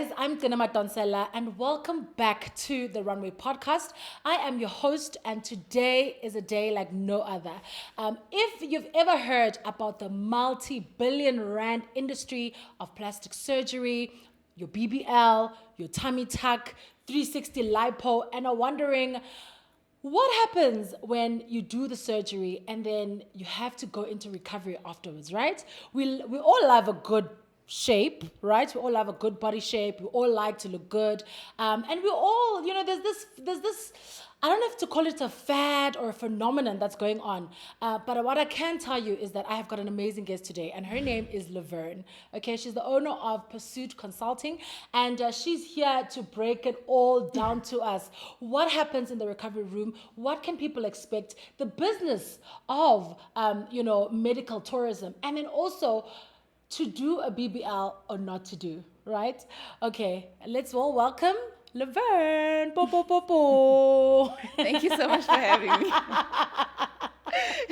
guys, I'm Tinama Donsela and welcome back to the Runway Podcast. I am your host and today is a day like no other. If you've ever heard about the multi-billion rand industry of plastic surgery, your BBL, your tummy tuck, 360 lipo, and are wondering what happens when you do the surgery and then you have to go into recovery afterwards, right? We all love a good shape, right? We all have a good body shape. We all like to look good. And we all, there's this, I don't have to call it a fad or a phenomenon that's going on. But what I can tell you is that I have got an amazing guest today and her name is Leverne. Okay, she's the owner of Pursuit Consulting and she's here to break it all down to us. What happens in the recovery room? What can people expect? The business of, medical tourism, and then also to do a BBL or not to do, right? Okay, let's all welcome Leverne. Bo, bo, bo, bo. Thank you so much for having me. I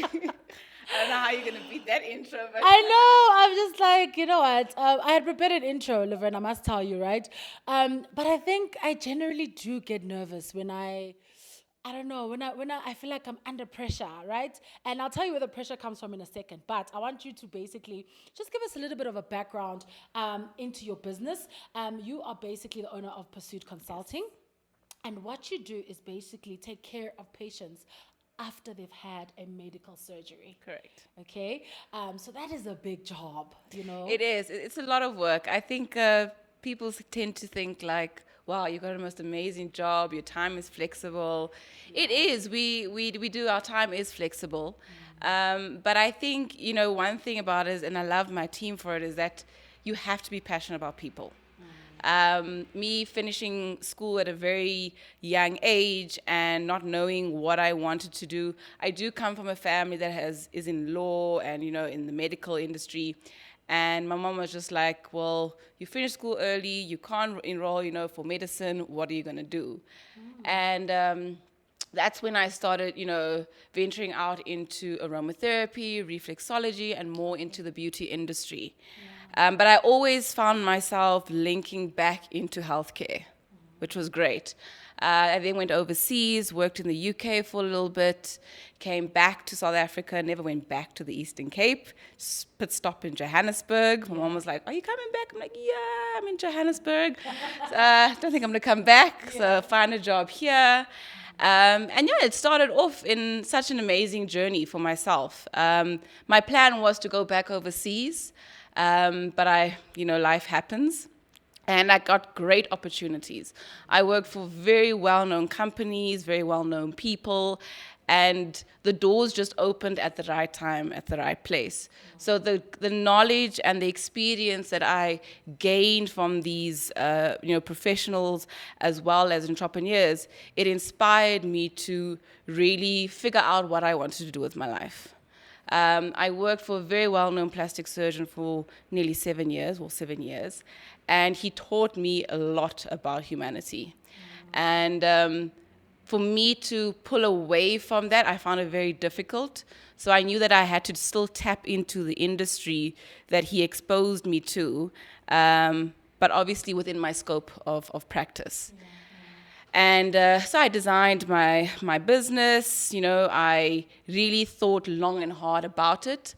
don't know how you're going to beat that intro, but I know, I'm just like, you know what? I had prepared an intro, Leverne, I must tell you, right? But I think I generally do get nervous when I don't know, when I feel like I'm under pressure, right? And I'll tell you where the pressure comes from in a second. But I want you to basically just give us a little bit of a background into your business. You are basically the owner of Pursuit Consulting. And what you do is basically take care of patients after they've had a medical surgery. correct. Okay? So that is a big job, you know? It is. It's a lot of work. I think people tend to think like, wow, you got the most amazing job. Your time is flexible. It is. We do. Our time is flexible. But I think, one thing about it is, and I love my team for it, is that you have to be passionate about people. Me finishing school at a very young age and not knowing what I wanted to do. I do come from a family that is in law and, in the medical industry. And my mom was just like, well, you finish school early, you can't enroll, for medicine, what are you going to do? And that's when I started, venturing out into aromatherapy, reflexology, and more into the beauty industry. But I always found myself linking back into healthcare, which was great. I then went overseas, worked in the UK for a little bit, came back to South Africa, never went back to the Eastern Cape, put stop in Johannesburg. My mom was like, are you coming back? I'm like, yeah, I'm in Johannesburg. Don't think I'm going to come back, so find a job here. It started off in such an amazing journey for myself. My plan was to go back overseas, but life happens. And I got great opportunities. I worked for very well-known companies, very well-known people, and the doors just opened at the right time, at the right place. So the knowledge and the experience that I gained from these professionals as well as entrepreneurs, it inspired me to really figure out what I wanted to do with my life. I worked for a very well-known plastic surgeon for nearly 7 years, and he taught me a lot about humanity. And for me to pull away from that, I found it very difficult. So I knew that I had to still tap into the industry that he exposed me to, but obviously within my scope of practice. And so I designed my business. I really thought long and hard about it.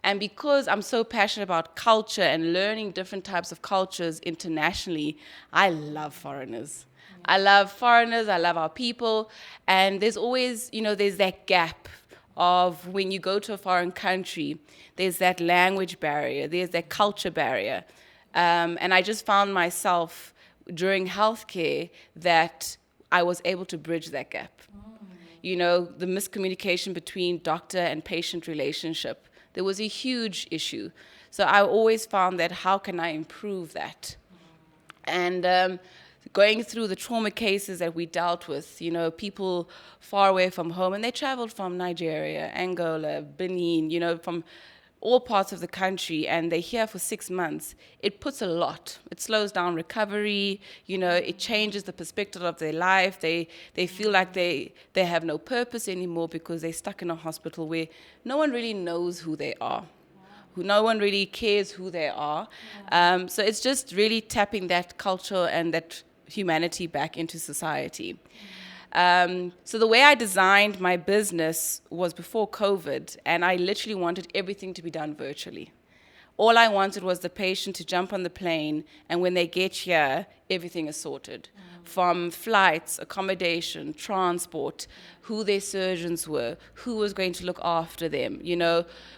And because I'm so passionate about culture and learning different types of cultures internationally, I love foreigners. I love our people. And there's always, there's that gap of when you go to a foreign country, there's that language barrier, there's that culture barrier. And I just found myself during healthcare that I was able to bridge that gap. The miscommunication between doctor and patient relationship, there was a huge issue. So I always found that how can I improve that? And going through the trauma cases that we dealt with, people far away from home, and they traveled from Nigeria, Angola, Benin, from all parts of the country, and they're here for 6 months. It puts a lot. It slows down recovery. It changes the perspective of their life. They feel like they have no purpose anymore because they're stuck in a hospital where no one really knows who they are, who no one really cares who they are. So it's just really tapping that culture and that humanity back into society. So the way I designed my business was before COVID, and I literally wanted everything to be done virtually. All I wanted was the patient to jump on the plane, and when they get here, everything is sorted. From flights, accommodation, transport, who their surgeons were, who was going to look after them,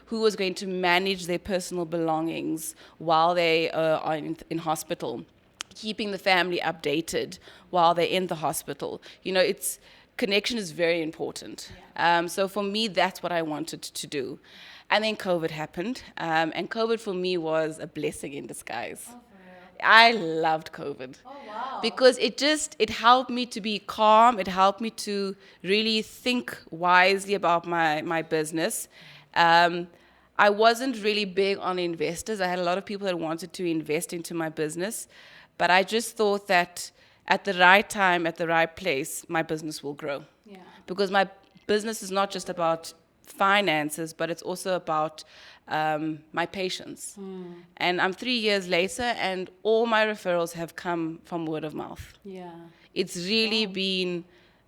who was going to manage their personal belongings while they are in hospital, keeping the family updated while they're in the hospital. Connection is very important. So for me, that's what I wanted to do. And then COVID happened. And COVID for me was a blessing in disguise. Oh, for real? I loved COVID. Oh, wow. Because it helped me to be calm. It helped me to really think wisely about my business. I wasn't really big on investors. I had a lot of people that wanted to invest into my business. But I just thought that at the right time, at the right place, my business will grow. Yeah. Because my business is not just about finances, but it's also about my patients. And I'm 3 years later, and all my referrals have come from word of mouth. Yeah, it's really been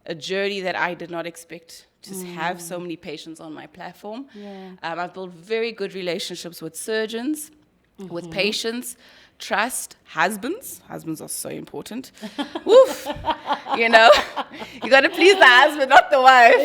a journey that I did not expect to have so many patients on my platform. Yeah. I've built very good relationships with surgeons, with patients. Trust, husbands are so important. Woof. You got to please the husband, not the wife.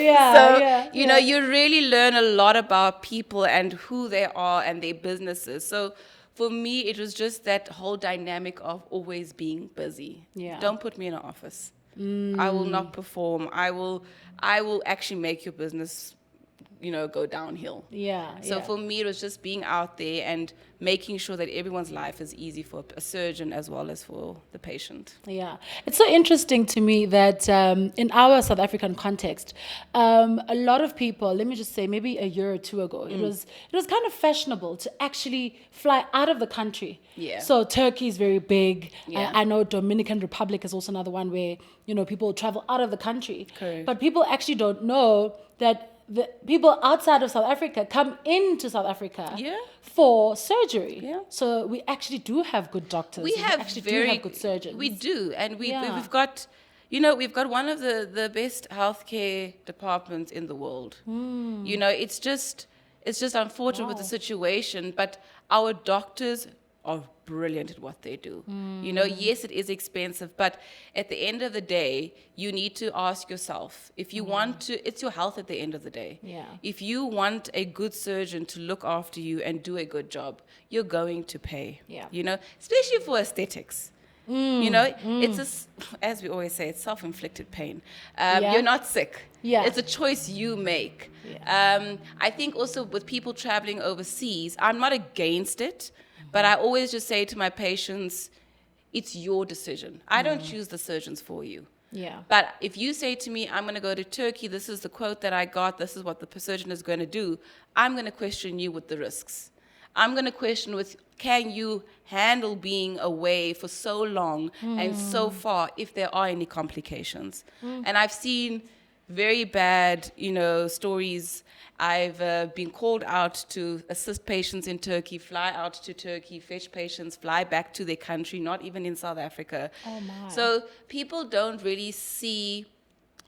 You really learn a lot about people and who they are and their businesses. So for me, it was just that whole dynamic of always being busy. Yeah. Don't put me in an office. I will not perform. I will actually make your business go downhill. So for me, it was just being out there and making sure that everyone's life is easy for a surgeon as well as for the patient. Yeah. It's so interesting to me that in our South African context, a lot of people, let me just say maybe a year or two ago, it was kind of fashionable to actually fly out of the country. Yeah. So Turkey is very big. Yeah. I know Dominican Republic is also another one where, people travel out of the country. Correct. But people actually don't know that the people outside of South Africa come into South Africa for surgery. Yeah. So we actually do have good doctors. We actually do have good surgeons. We do. And we've got, we've got one of the best healthcare departments in the world. It's just unfortunate with the situation, but our doctors are brilliant at what they do. Yes, it is expensive, but at the end of the day, you need to ask yourself, if you want to, it's your health at the end of the day. Yeah. If you want a good surgeon to look after you and do a good job, you're going to pay. Yeah. Especially for aesthetics. It's as we always say, it's self-inflicted pain. You're not sick. Yeah. It's a choice you make. Yeah. I think also with people traveling overseas, I'm not against it. But I always just say to my patients, it's your decision. I don't choose the surgeons for you. Yeah. But if you say to me, I'm going to go to Turkey, this is the quote that I got, this is what the surgeon is going to do, I'm going to question you with the risks. I'm going to question with, can you handle being away for so long and so far if there are any complications? And I've seen very bad, stories. I've been called out to assist patients in Turkey, fly out to Turkey, fetch patients, fly back to their country, not even in South Africa. Oh my. So people don't really see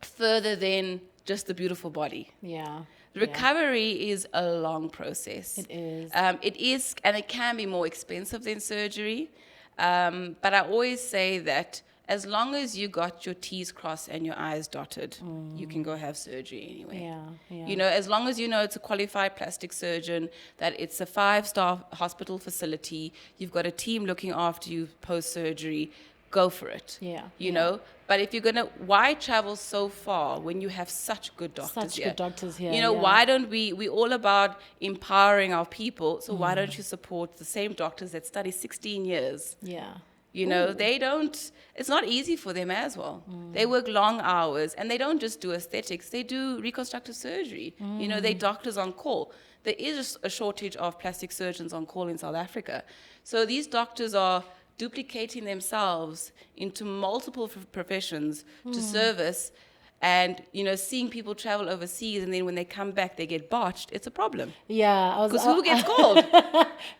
further than just the beautiful body. Yeah. The recovery is a long process. It is. It is, and it can be more expensive than surgery. But I always say that as long as you got your T's crossed and your I's dotted, you can go have surgery anyway. Yeah. As long as it's a qualified plastic surgeon, that it's a 5-star hospital facility, you've got a team looking after you post-surgery, go for it. Yeah. But if you're why travel so far when you have such good doctors here? Why don't we're all about empowering our people, so why don't you support the same doctors that study 16 years? Yeah. They don't, it's not easy for them as well. They work long hours and they don't just do aesthetics, they do reconstructive surgery. They're doctors on call. There is a shortage of plastic surgeons on call in South Africa. So these doctors are duplicating themselves into multiple professions to service And, seeing people travel overseas and then when they come back, they get botched, it's a problem. Yeah. Because who gets called?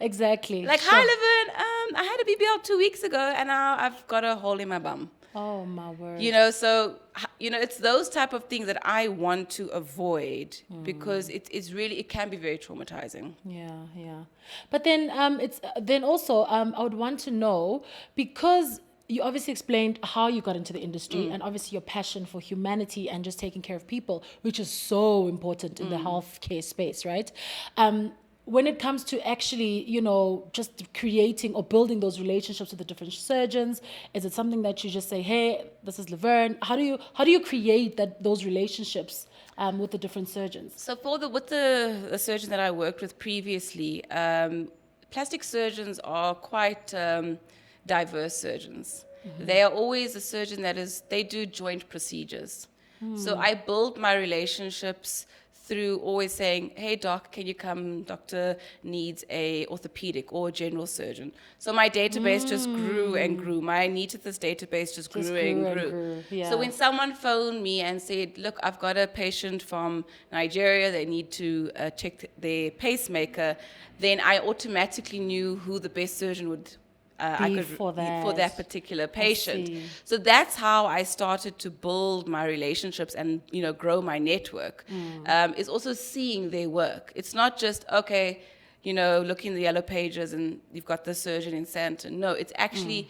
Exactly. Like, Sure. hi, Leverne, I had a BBL 2 weeks ago and now I've got a hole in my bum. Oh, my word. So, it's those type of things that I want to avoid because it's really, it can be very traumatizing. Yeah. But then it's then also I would want to know, because you obviously explained how you got into the industry and obviously your passion for humanity and just taking care of people, which is so important in the healthcare space, right? When it comes to actually, just creating or building those relationships with the different surgeons, is it something that you just say, hey, this is Laverne? How do you create those relationships with the different surgeons? So with the surgeon that I worked with previously, plastic surgeons are quite diverse surgeons. They are always a surgeon they do joint procedures. So I build my relationships through always saying, hey, doc, can you come? Doctor needs a orthopedic or a general surgeon. So my database just grew and grew. My need to this database just grew and grew. Yeah. So when someone phoned me and said, look, I've got a patient from Nigeria, they need to check their pacemaker, then I automatically knew who the best surgeon would for that particular patient. So that's how I started to build my relationships and grow my network. Is also seeing their work. It's not just looking in the yellow pages and you've got the surgeon in Santon. No, it's actually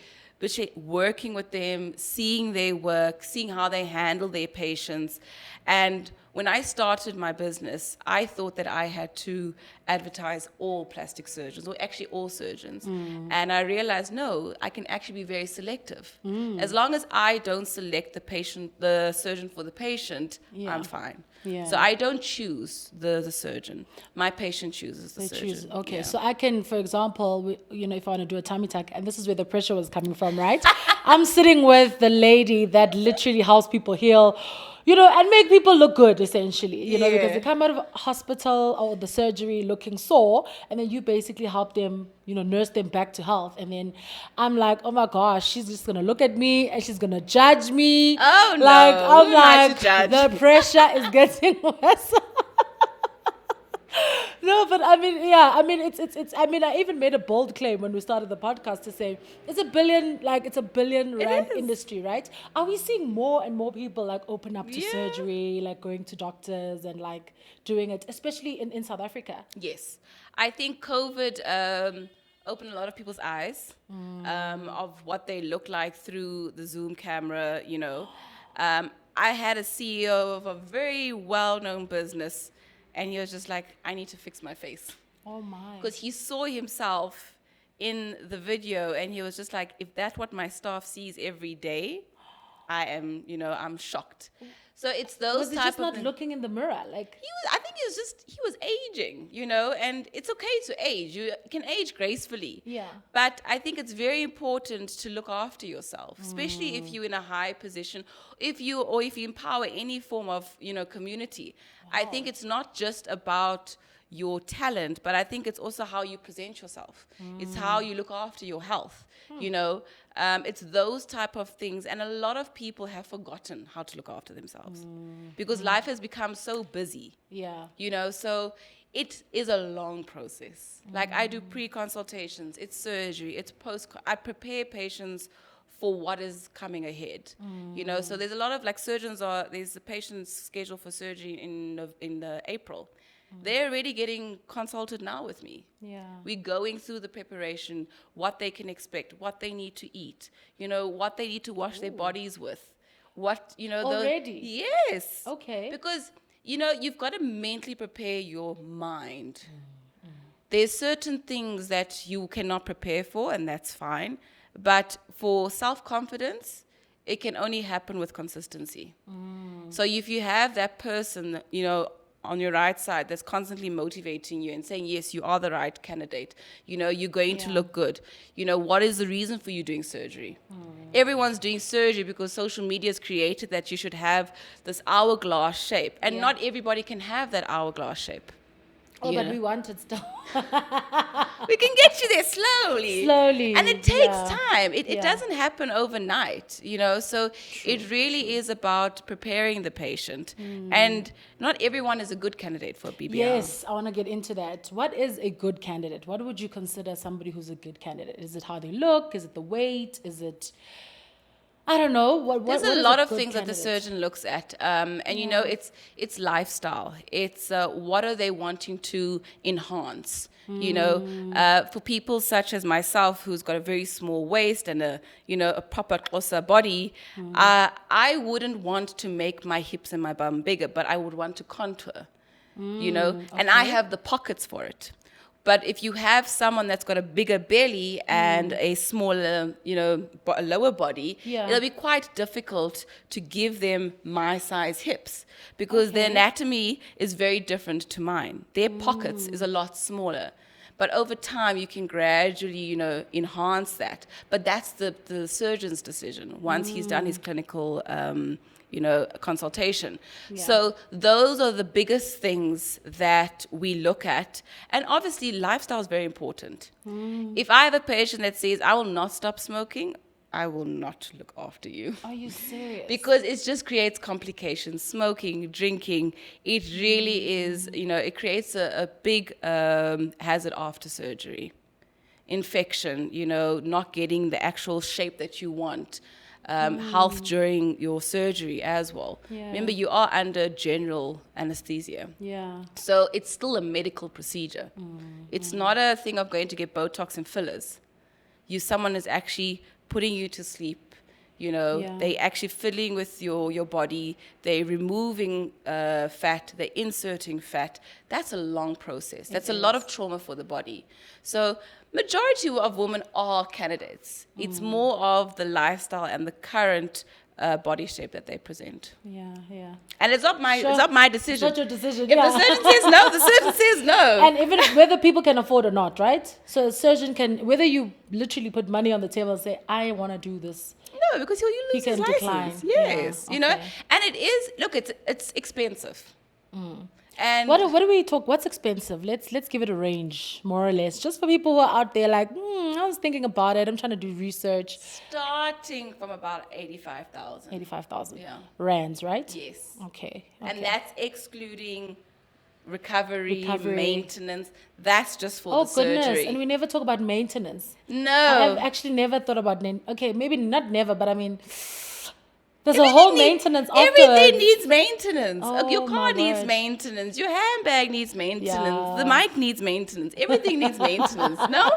working with them, seeing their work, seeing how they handle their patients. And when I started my business, I thought that I had to advertise all plastic surgeons, or actually all surgeons. And I realized, no, I can actually be very selective. As long as I don't select the surgeon for the patient, I'm fine. Yeah. So I don't choose the surgeon. My patient chooses the surgeon. Okay, Yeah. so I can, for example, if I want to do a tummy tuck, and this is where the pressure was coming from, right? I'm sitting with the lady that literally helps people heal, and make people look good, essentially, because they come out of hospital or the surgery looking sore, and then you basically help them, nurse them back to health. And then I'm like, oh my gosh, she's just going to look at me and she's going to judge me. Oh, no. I'm Not to judge. the pressure is getting worse. No, but it's I even made a bold claim when we started the podcast to say it's a billion rand industry, right? Are we seeing more and more people like open up to surgery, like going to doctors and like doing it, especially in South Africa? Yes. I think COVID opened a lot of people's eyes of what they look like through the Zoom camera, I had a CEO of a very well-known business, and he was just like, I need to fix my face. Oh, my. Because he saw himself in the video, and he was just like, if that's what my staff sees every day, I'm shocked. So it's those was he type just of not things. looking in the mirror? Like I think he was aging, and it's okay to age. You can age gracefully. Yeah. But I think it's very important to look after yourself, especially if you're in a high position, if you empower any form of, community. Wow. I think it's not just about your talent, but I think it's also how you present yourself. It's how you look after your health. It's those type of things, and a lot of people have forgotten how to look after themselves because life has become so busy. Yeah. So it is a long process. Like I do pre-consultations, it's surgery, it's I prepare patients for what is coming ahead. So there's a lot of there's a patient scheduled for surgery in April. They're already getting consulted now with me. Yeah. We're going through the preparation, what they can expect, what they need to eat, what they need to wash their bodies with. Already? Yes. Okay. Because, you've got to mentally prepare your mind. There's certain things that you cannot prepare for, and that's fine. But for self-confidence, it can only happen with consistency. So if you have that person, on your right side that's constantly motivating you and saying, yes, you are the right candidate. You're going to look good. What is the reason for you doing surgery? Everyone's doing surgery because social media has created that you should have this hourglass shape. And not everybody can have that hourglass shape. Oh, but we want it still. We can get you there slowly. Slowly, And it takes yeah. time. It Yeah. doesn't happen overnight, you know. So it really is about preparing the patient. And not everyone is a good candidate for BBL. Yes, I want to get into that. What is a good candidate? What would you consider somebody who's a good candidate? Is it how they look? Is it the weight? Is it, I don't know. What There's what a is lot of good things that the candidate? surgeon looks at, and you know, it's lifestyle. It's what are they wanting to enhance. You know, for people such as myself, who's got a very small waist and a proper Xhosa body, I wouldn't want to make my hips and my bum bigger, but I would want to contour. You know, and I have the pockets for it. But if you have someone that's got a bigger belly and a smaller, a lower body, Yeah. it'll be quite difficult to give them my size hips because their anatomy is very different to mine. Their pockets is a lot smaller. But over time, you can gradually, enhance that. But that's the surgeon's decision once he's done his clinical consultation. Yeah. So those are the biggest things that we look at. And obviously, lifestyle is very important. If I have a patient that says, I will not stop smoking, I will not look after you. Are you serious? Because it just creates complications. Smoking, drinking, it really is, it creates a big hazard after surgery. Infection, not getting the actual shape that you want. Health during your surgery as well. Yeah. Remember, you are under general anesthesia. Yeah. So it's still a medical procedure. It's not a thing of going to get Botox and fillers. Someone is actually putting you to sleep. Yeah. They actually fiddling with your body. They're removing fat. They're inserting fat. That's a long process. That's a lot of trauma for the body. So majority of women are candidates. It's more of the lifestyle and the current body shape that they present. Yeah. Yeah. And it's not my Sure. it's not my decision. It's not your decision. If Yeah. the surgeon says no, the surgeon says no. And even whether people can afford or not, right? So a surgeon can, whether you literally put money on the table and say, I want to do this. No, because you lose He his can license. decline. Yes, Yeah, okay. and it is. Look, it's expensive. And What do we talk? What's expensive? Let's give it a range, more or less, just for people who are out there like, I was thinking about it. I'm trying to do research. starting from about 85,000. 85,000 Yeah. rands, right? Yes, Okay. and that's excluding recovery, Recovery. maintenance. That's just for Oh the goodness! surgery. And we never talk about maintenance. I No, have actually never thought about okay, maybe not never, but I mean, there's a Everything whole need- maintenance afterwards. Everything needs maintenance. Your Oh, car my needs word. maintenance. Your handbag needs maintenance. Yeah. The mic needs maintenance. Everything needs maintenance. No?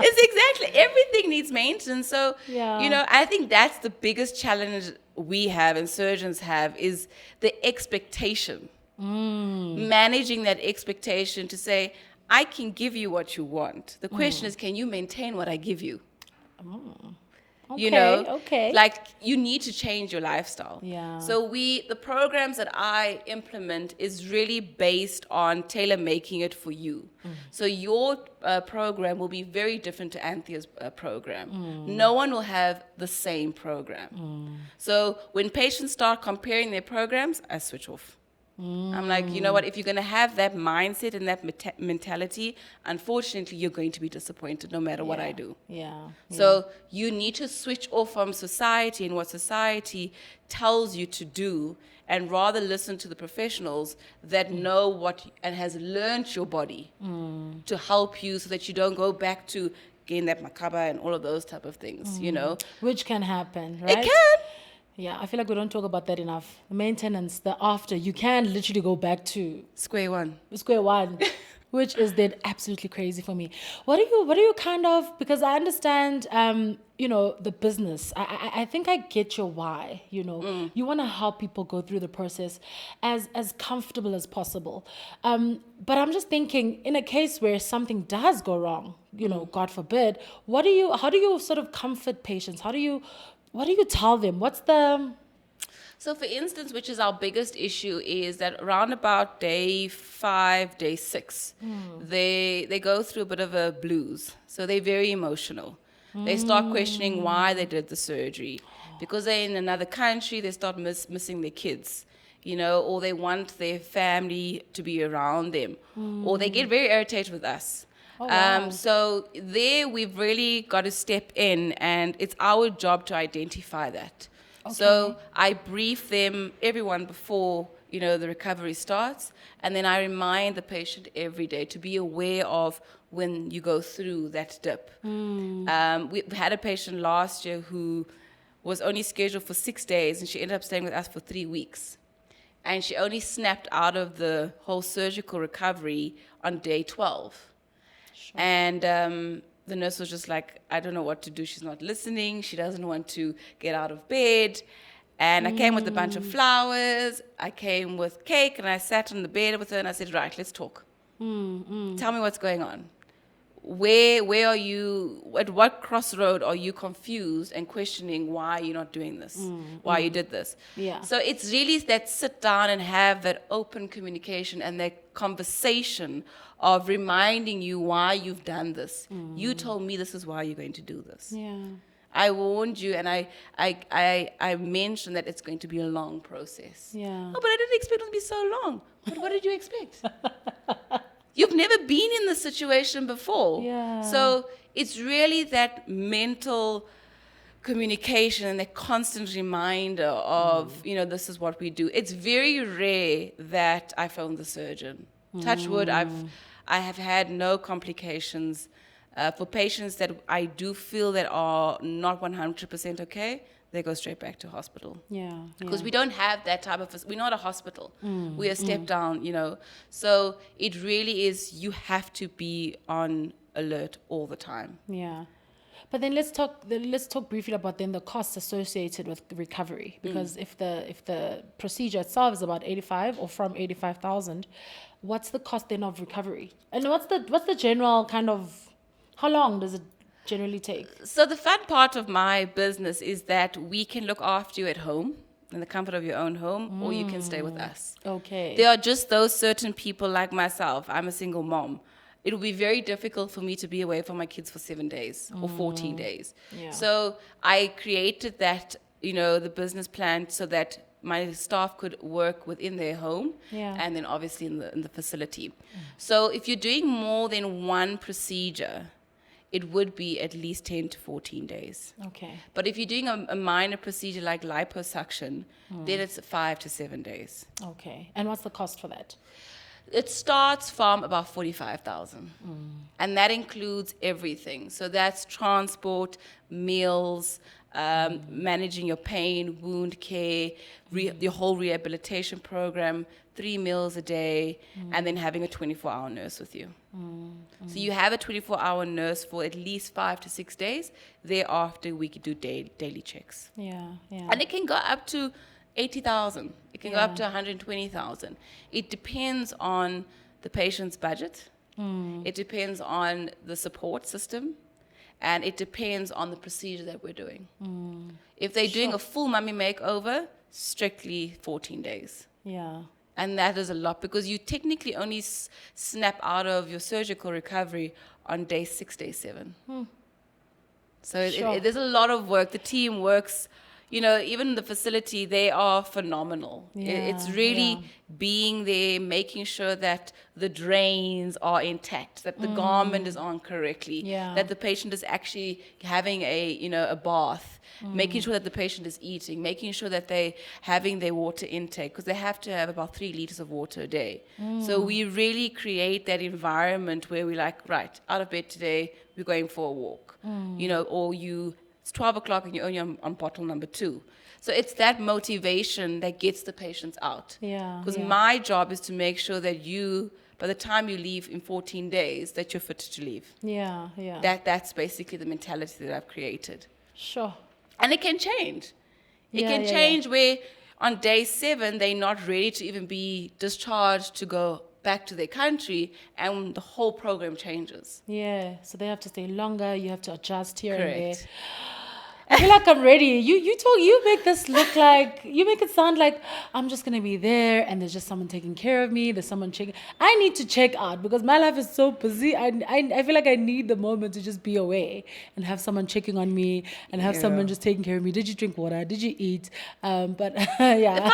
It's exactly, everything needs maintenance. So, Yeah. I think that's the biggest challenge we have and surgeons have is the expectation. Managing that expectation to say, I can give you what you want. The question is, can you maintain what I give you? Okay, okay. Like you need to change your lifestyle. Yeah. So the programs that I implement is really based on tailor making it for you. So your program will be very different to Anthea's program. No one will have the same program. So when patients start comparing their programs, I switch off. I'm like, you know what? If you're going to have that mindset and that mentality, unfortunately, you're going to be disappointed no matter what I do. Yeah. So you need to switch off from society and what society tells you to do and rather listen to the professionals that know what and has learned your body to help you so that you don't go back to gain that makaba and all of those type of things, Which can happen, right? It can. Yeah, I feel like we don't talk about that enough. The maintenance, the after, you can literally go back to Square one. square one, which is then absolutely crazy for me. What do you kind of, because I understand, the business. I think I get your why, You want to help people go through the process as comfortable as possible. But I'm just thinking, in a case where something does go wrong, God forbid, how do you sort of comfort patients? What do you tell them? What's the... So for instance, which is our biggest issue, is that around about day 5, day 6, they go through a bit of a blues. So they're very emotional. They start questioning why they did the surgery. Because they're in another country, they start missing their kids. or they want their family to be around them, or they get very irritated with us. Oh, wow. So there we've really got to step in, and it's our job to identify that. So I brief them, everyone, before the recovery starts, and then I remind the patient every day to be aware of when you go through that dip. We had a patient last year who was only scheduled for 6 days, and she ended up staying with us for 3 weeks. And she only snapped out of the whole surgical recovery on day 12. Sure. And the nurse was just like, I don't know what to do. She's not listening. She doesn't want to get out of bed. And I came with a bunch of flowers. I came with cake, and I sat on the bed with her, and I said, right, let's talk. Tell me what's going on. Where are you, at what crossroad are you confused and questioning why you're not doing this, why you did this? Yeah. So it's really that sit down and have that open communication and that conversation of reminding you why you've done this. You told me this is why you're going to do this. Yeah. I warned you, and I mentioned that it's going to be a long process. Yeah. Oh, but I didn't expect it to be so long. But what did you expect? You've never been in this situation before. Yeah. So it's really that mental communication and that constant reminder of, this is what we do. It's very rare that I phone the surgeon. Touch wood, I have had no complications. For patients that I do feel that are not 100% okay, they go straight back to hospital. Yeah. Because we don't have that type of, we're not a hospital. We're a step down, So it really is, you have to be on alert all the time. Yeah. But then let's talk briefly about then the costs associated with the recovery, because if the procedure itself is about 85 or from 85,000, what's the cost then of recovery? And what's the general kind of, how long does it generally take? So the fun part of my business is that we can look after you at home, in the comfort of your own home, or you can stay with us. Okay. There are just those certain people like myself. I'm a single mom. It will be very difficult for me to be away from my kids for 7 days or 14 days. Yeah. So I created that, the business plan so that my staff could work within their home, and then obviously in the facility. So if you're doing more than one procedure, it would be at least 10 to 14 days. Okay. But if you're doing a minor procedure like liposuction, then it's 5 to 7 days. Okay. And what's the cost for that? It starts from about 45,000, and that includes everything. So that's transport, meals, managing your pain, wound care, your whole rehabilitation program, 3 meals a day, and then having a 24-hour nurse with you. So you have a 24-hour nurse for at least 5 to 6 days. Thereafter, we could do daily checks. Yeah. And it can go up to 80,000. It can go up to 120,000. It depends on the patient's budget. It depends on the support system. And it depends on the procedure that we're doing. If they're doing a full mummy makeover, strictly 14 days. Yeah. And that is a lot, because you technically only snap out of your surgical recovery on day 6, day 7. So there's a lot of work. The team works, even the facility, they are phenomenal. It's really being there, making sure that the drains are intact, that the garment is on correctly, that the patient is actually having a bath, making sure that the patient is eating, making sure that they having their water intake, because they have to have about 3 liters of water a day. So we really create that environment where we're like, right, out of bed today, we're going for a walk, or it's 12 o'clock and you're only on bottle number 2. So it's that motivation that gets the patients out. Because my job is to make sure that by the time you leave in 14 days, that you're fit to leave. That's basically the mentality that I've created. Sure. And it can change. It can change where on day 7, they're not ready to even be discharged to go back to their country, and the whole program changes. So they have to stay longer. You have to adjust here and there. I feel like I'm ready. You make this look like, you make it sound like I'm just gonna be there and there's just someone taking care of me. There's someone checking. I need to check out because my life is so busy. I feel like I need the moment to just be away and have someone checking on me and have someone just taking care of me. Did you drink water? Did you eat? But yeah.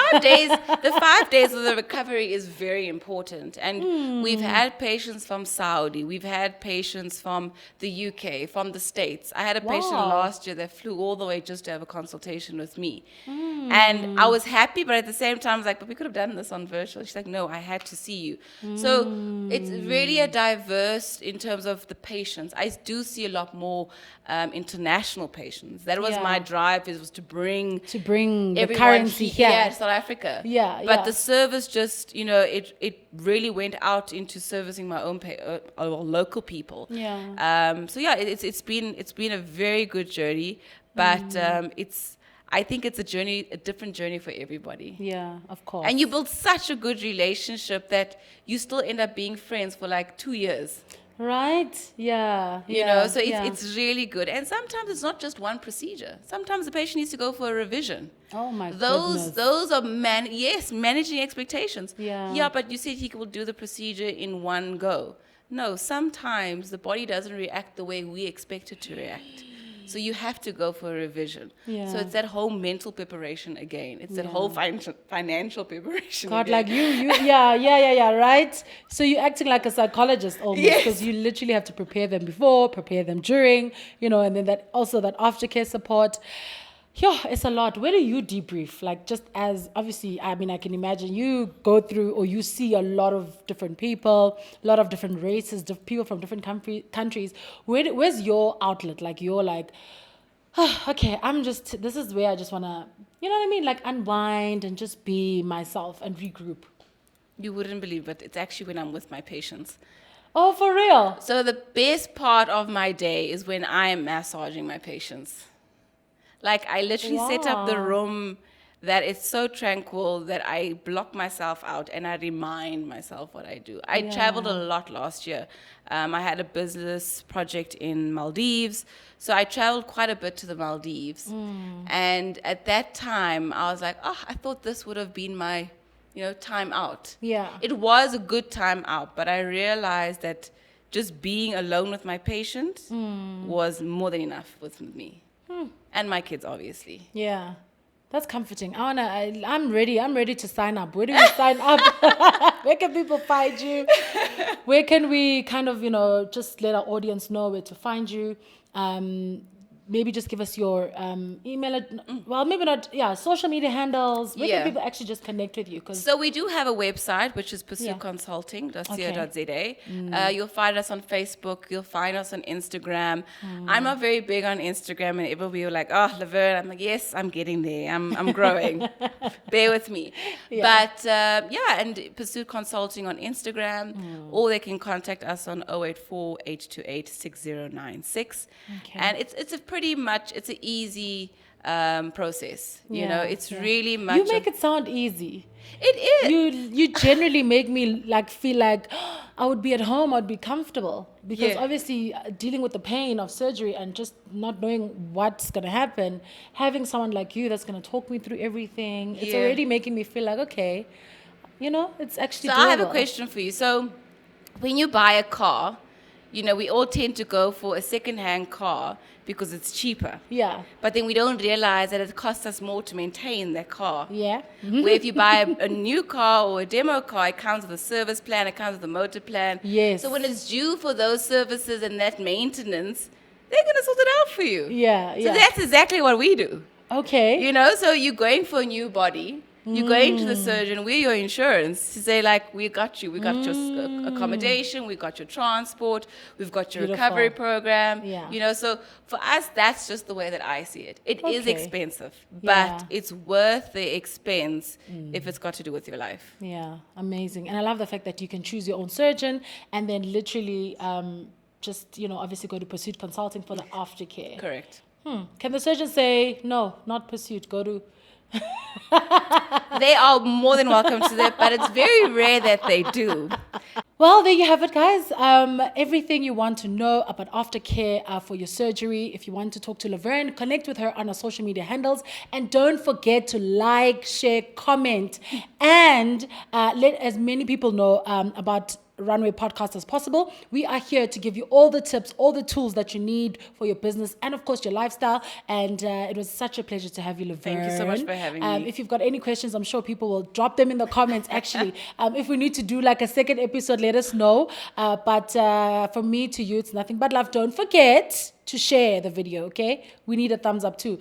The 5 days of the recovery is very important. And we've had patients from Saudi. We've had patients from the UK, from the States. I had a patient last year that flew all the way just to have a consultation with me. And I was happy, but at the same time, I was like, but we could have done this on virtual. She's like, no, I had to see you. So it's really a diverse in terms of the patients. I do see a lot more international patients. That was my drive, was to bring the everyone currency here to South Africa. But the service just, it really went out into servicing my own local people. It's been a very good journey, but I think it's a different journey for everybody. Yeah, of course. And you build such a good relationship that you still end up being friends for like 2 years. Right? Yeah. So it's really good. And sometimes it's not just one procedure. Sometimes the patient needs to go for a revision. Oh my goodness. Those are managing expectations. Yeah. But you said he will do the procedure in one go. No, sometimes the body doesn't react the way we expect it to react. So you have to go for a revision. Yeah. So it's that whole mental preparation again. It's that whole financial preparation God, again. like right? So you're acting like a psychologist almost because you literally have to prepare them before, prepare them during, and then that aftercare support. Yeah, it's a lot. Where do you debrief? Like just as, obviously, I mean, I can imagine you go through or you see a lot of different people, a lot of different races, people from different countries. Where's your outlet? Like you're like, okay, this is where I just want to, you know what I mean? Like unwind and just be myself and regroup. You wouldn't believe, but it's actually when I'm with my patients. Oh, for real? So the best part of my day is when I am massaging my patients. Like I literally set up the room that it's so tranquil that I block myself out and I remind myself what I do. I traveled a lot last year. I had a business project in Maldives. So I traveled quite a bit to the Maldives. And at that time, I was like, I thought this would have been my, time out. Yeah. It was a good time out, but I realized that just being alone with my patient was more than enough with me. And my kids, obviously. Yeah. That's comforting. I'm ready. I'm ready to sign up. Where do we sign up? Where can people find you? Where can we kind of, just let our audience know where to find you? Maybe just give us your email. Well, maybe not. Yeah, social media handles. Where can people actually just connect with you? So we do have a website, which is pursuitconsulting.co.za. You'll find us on Facebook. You'll find us on Instagram. I'm not very big on Instagram, and everybody will like, Laverne. I'm like, yes, I'm getting there. I'm growing. Bear with me. But and Pursuit Consulting on Instagram, or they can contact us on 084-828-6096. And it's a pretty much, it's an easy process. It's really much. You make it sound easy. It is. You generally make me feel like I would be at home, I'd be comfortable. Because obviously dealing with the pain of surgery and just not knowing what's going to happen, having someone like you that's going to talk me through everything, it's already making me feel like, okay, it's actually doable. I have a question for you. So when you buy a car, we all tend to go for a second-hand car because it's cheaper. Yeah. But then we don't realize that it costs us more to maintain that car. Yeah. Where if you buy a new car or a demo car, it comes with a service plan, it comes with a motor plan. Yes. So when it's due for those services and that maintenance, they're going to sort it out for you. Yeah. So that's exactly what we do. Okay. So you're going for a new body. You're going to the surgeon, we're your insurance, to say, we got you. We got your accommodation, we got your transport, we've got your recovery program. Yeah. So for us, that's just the way that I see it. It is expensive, but it's worth the expense if it's got to do with your life. Yeah, amazing. And I love the fact that you can choose your own surgeon and then literally obviously go to Pursuit Consulting for the aftercare. Correct. Can the surgeon say, no, not Pursuit, go to They are more than welcome to that, but it's very rare that they do. Well, there you have it, guys. Everything you want to know about aftercare for your surgery. If you want to talk to Laverne, connect with her on our social media handles. And don't forget to like, share, comment, and let as many people know about Runway Podcast as possible. We are here to give you all the tips, all the tools that you need for your business and, of course, your lifestyle. And it was such a pleasure to have you, Laverne. Thank you so much for having me. If you've got any questions, I'm sure people will drop them in the comments, actually. If we need to do like a second episode, let us know. But from me to you, it's nothing but love. Don't forget to share the video, okay? We need a thumbs up too.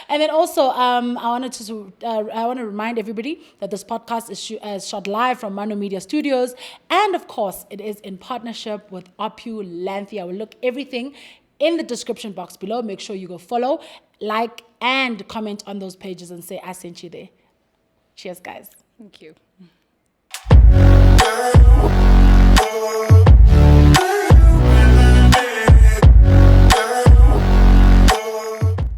And then also, I want to remind everybody that this podcast is shot live from Mano Media Studios, and of course, it is in partnership with Opulanthia. I will look everything in the description box below. Make sure you go follow, like, and comment on those pages and say I sent you there. Cheers, guys. Thank you.